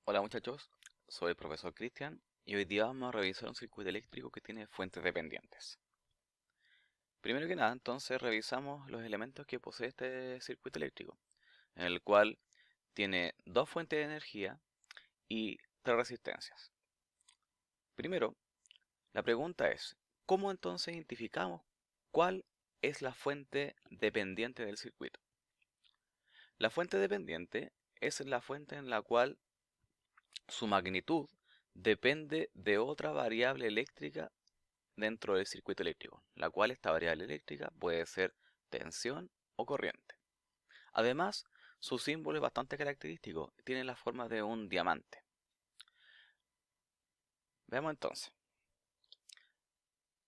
Hola muchachos, soy el profesor Cristian y hoy día vamos a revisar un circuito eléctrico que tiene fuentes dependientes. Primero que nada, entonces revisamos los elementos que posee este circuito eléctrico, en el cual tiene dos fuentes de energía y tres resistencias. Primero, la pregunta es, ¿cómo entonces identificamos cuál es la fuente dependiente del circuito? La fuente dependiente es la fuente en la cual su magnitud depende de otra variable eléctrica dentro del circuito eléctrico, la cual esta variable eléctrica puede ser tensión o corriente. Además, su símbolo es bastante característico, tiene la forma de un diamante. Veamos entonces,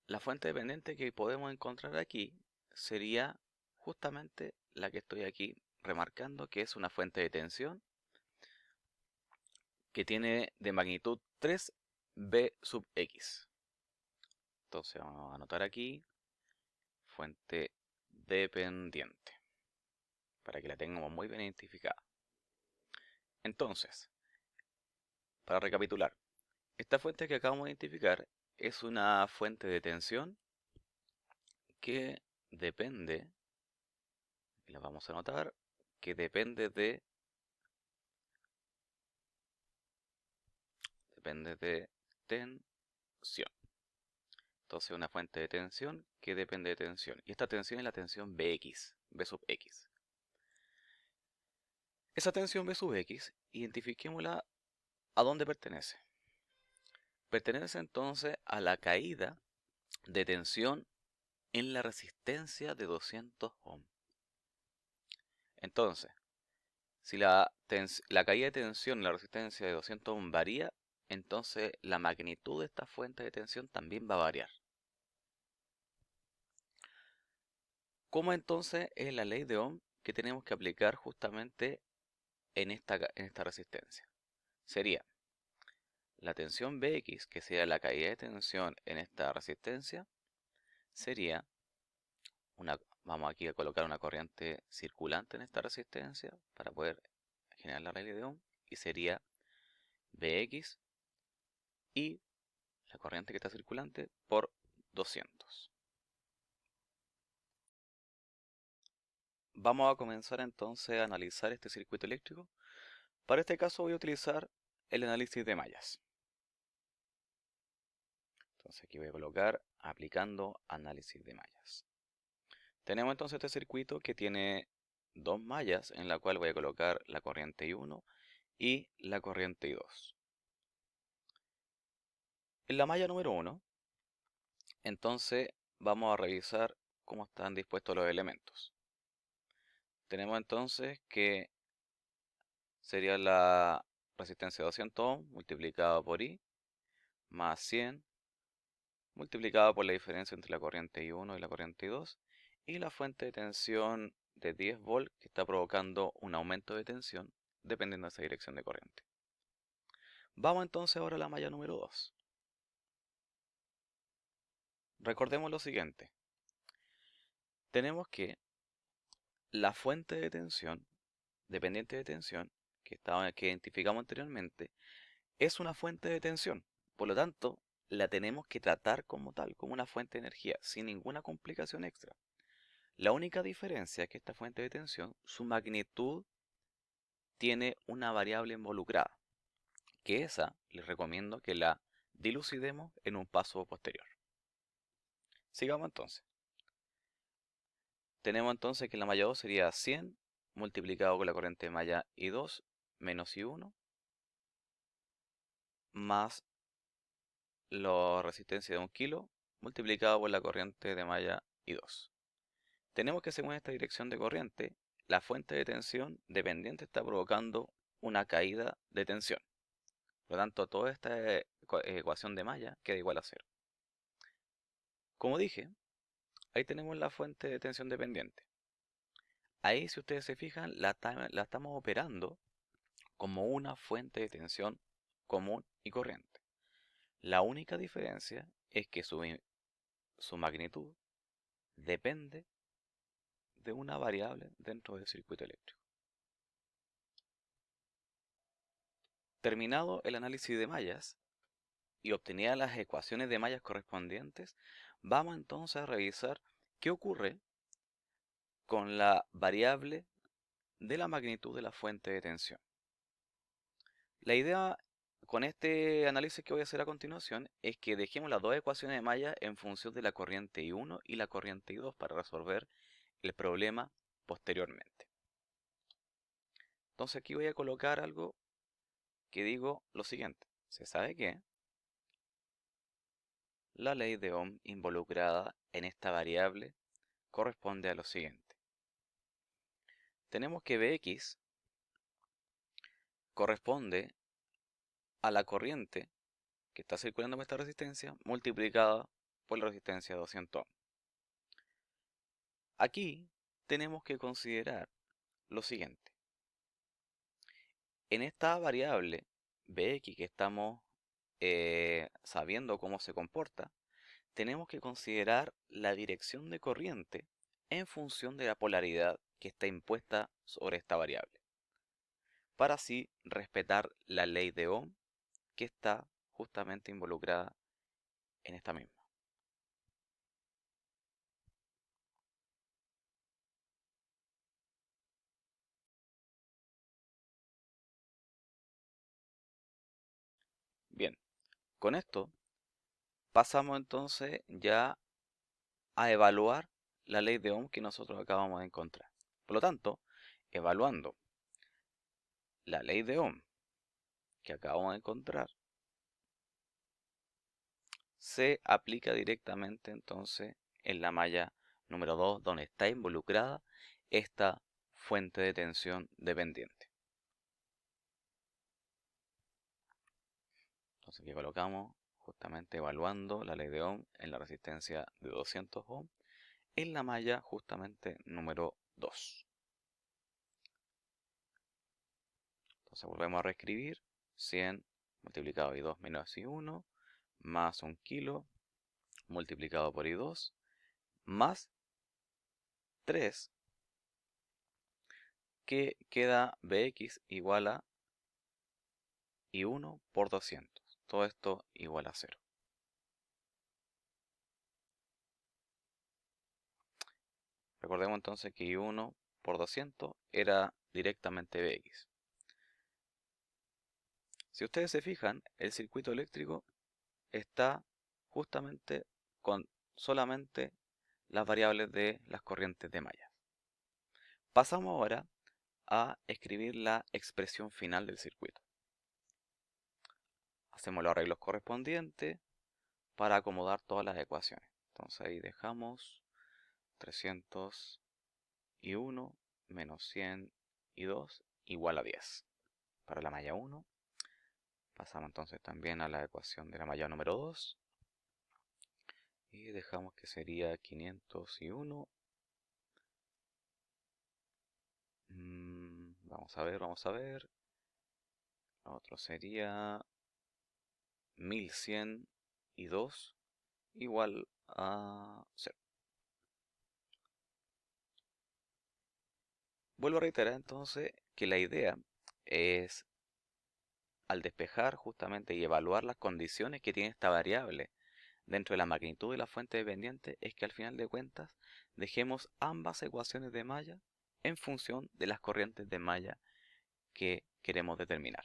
la fuente dependiente que podemos encontrar aquí sería justamente la que estoy aquí remarcando, que es una fuente de tensión que tiene de magnitud 3B sub X. Entonces vamos a anotar aquí, fuente dependiente, para que la tengamos muy bien identificada. Entonces, para recapitular, esta fuente que acabamos de identificar es una fuente de tensión que depende, y la vamos a anotar, que depende de tensión. Entonces, una fuente de tensión que depende de tensión. Y esta tensión es la tensión Bx, B sub X. Esa tensión B sub X, identifiquémosla a dónde pertenece. Pertenece entonces a la caída de tensión en la resistencia de 200 ohms. Entonces, si la caída de tensión en la resistencia de 200 ohms varía, entonces la magnitud de esta fuente de tensión también va a variar. ¿Cómo entonces es la ley de Ohm que tenemos que aplicar justamente en esta resistencia? Sería la tensión Bx, que sea la caída de tensión en esta resistencia, sería vamos aquí a colocar una corriente circulante en esta resistencia para poder generar la ley de Ohm, y sería Bx y la corriente que está circulante por 200. Vamos a comenzar entonces a analizar este circuito eléctrico. Para este caso voy a utilizar el análisis de mallas. Entonces aquí voy a colocar aplicando análisis de mallas. Tenemos entonces este circuito que tiene dos mallas en la cual voy a colocar la corriente I1 y la corriente I2. En la malla número 1, entonces vamos a revisar cómo están dispuestos los elementos. Tenemos entonces que sería la resistencia de 200 ohms multiplicado por I más 100 multiplicado por la diferencia entre la corriente I1 y la corriente I2 y la fuente de tensión de 10 volts que está provocando un aumento de tensión dependiendo de esa dirección de corriente. Vamos entonces ahora a la malla número 2. Recordemos lo siguiente. Tenemos que la fuente de tensión, dependiente de tensión, que identificamos anteriormente, es una fuente de tensión. Por lo tanto, la tenemos que tratar como tal, como una fuente de energía, sin ninguna complicación extra. La única diferencia es que esta fuente de tensión, su magnitud tiene una variable involucrada, que esa les recomiendo que la dilucidemos en un paso posterior. Sigamos entonces. Tenemos entonces que la malla 2 sería 100 multiplicado con la corriente de malla I2 menos I1 más la resistencia de 1 kilo multiplicado por la corriente de malla I2. Tenemos que según esta dirección de corriente, la fuente de tensión dependiente está provocando una caída de tensión. Por lo tanto, toda esta ecuación de malla queda igual a cero. Como dije, ahí tenemos la fuente de tensión dependiente. Ahí, si ustedes se fijan, la estamos operando como una fuente de tensión común y corriente. La única diferencia es que su magnitud depende de una variable dentro del circuito eléctrico. Terminado el análisis de mallas y obtenidas las ecuaciones de mallas correspondientes, vamos entonces a revisar qué ocurre con la variable de la magnitud de la fuente de tensión. La idea con este análisis que voy a hacer a continuación es que dejemos las dos ecuaciones de malla en función de la corriente I1 y la corriente I2 para resolver el problema posteriormente. Entonces aquí voy a colocar algo que digo lo siguiente. Se sabe que la ley de Ohm involucrada en esta variable corresponde a lo siguiente. Tenemos que Bx corresponde a la corriente que está circulando en esta resistencia multiplicada por la resistencia de 200 ohm. Aquí tenemos que considerar lo siguiente. En esta variable Bx que estamos sabiendo cómo se comporta, tenemos que considerar la dirección de corriente en función de la polaridad que está impuesta sobre esta variable, para así respetar la ley de Ohm que está justamente involucrada en esta misma. Bien, con esto pasamos entonces ya a evaluar la ley de Ohm que nosotros acabamos de encontrar. Por lo tanto, evaluando la ley de Ohm que acabamos de encontrar, se aplica directamente entonces en la malla número 2, donde está involucrada esta fuente de tensión dependiente. Entonces aquí colocamos justamente evaluando la ley de Ohm en la resistencia de 200 ohm en la malla justamente número 2. Entonces volvemos a reescribir 100 multiplicado por I2 menos I1 más 1 kilo multiplicado por I2 más 3, que queda Bx igual a I1 por 200. Todo esto igual a 0. Recordemos entonces que I1 por 200 era directamente Bx. Si ustedes se fijan, el circuito eléctrico está justamente con solamente las variables de las corrientes de malla. Pasamos ahora a escribir la expresión final del circuito. Hacemos los arreglos correspondientes para acomodar todas las ecuaciones. Entonces ahí dejamos 301 menos 102 igual a 10. Para la malla 1, pasamos entonces también a la ecuación de la malla número 2. Y dejamos que sería 501. Vamos a ver. Otro sería 1102 igual a 0. Vuelvo a reiterar entonces que la idea es, al despejar justamente y evaluar las condiciones que tiene esta variable dentro de la magnitud de la fuente dependiente, es que al final de cuentas dejemos ambas ecuaciones de malla en función de las corrientes de malla que queremos determinar.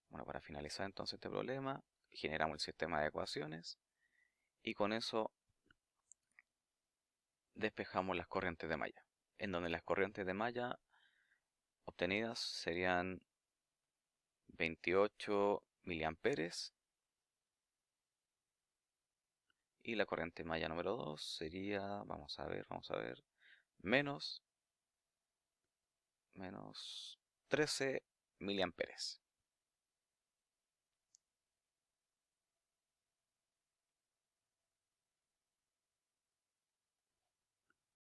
Bueno, para finalizar entonces este problema, generamos el sistema de ecuaciones y con eso despejamos las corrientes de malla, en donde las corrientes de malla obtenidas serían 28 miliamperes y la corriente de malla número 2 sería, vamos a ver, menos 13 miliamperes.